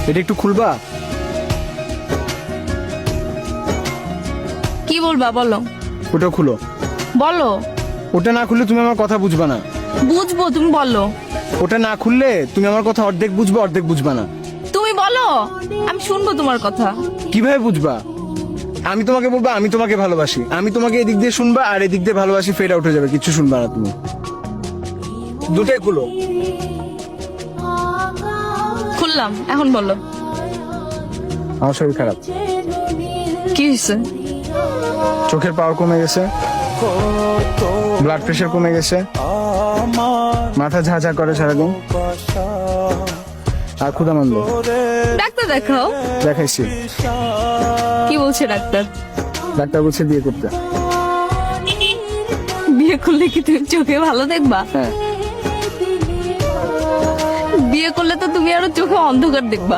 এটা একটু খুলবা? কি বলবা বলো? ওটা খুলো। বলো। ওটা না খুললে তুমি আমার কথা বুঝবা না। বুঝবো, তুমি বলো। ওটা না খুললে তুমি আমার কথা অর্ধেক বুঝবে, অর্ধেক বুঝবা না। তুমি বলো, আমি শুনবো তোমার কথা। কিভাবে বুঝবা? আমি তোমাকে বলবো আমি তোমাকে ভালোবাসি, আমি তোমাকে এদিক দিয়ে শুনবা আর এদিক দিয়ে ভালোবাসি ফেড আউট হয়ে যাবে, কিচ্ছু শুনবা না তুমি। দুটাই খুলো। খুললাম, এখন বলো। আমার শরীর খারাপ, কি হয়েছে? চোখের পাওয়ার কমে গেছে, ব্লাড প্রেশার কমে গেছে, মাথা ঝাঁঝা করে সারাদিন, আর ক্ষুধামন্দ। ডাক্তার দেখাও। দেখাইছি। কি বলছে ডাক্তার? ডাক্তার বলছে বিয়ে করতে। বিয়ে করলে কি তুমি চোখে ভালো দেখবা? হ্যাঁ। বিয়ে করলে তো তুমি আরো চোখে অন্ধকার দেখবা।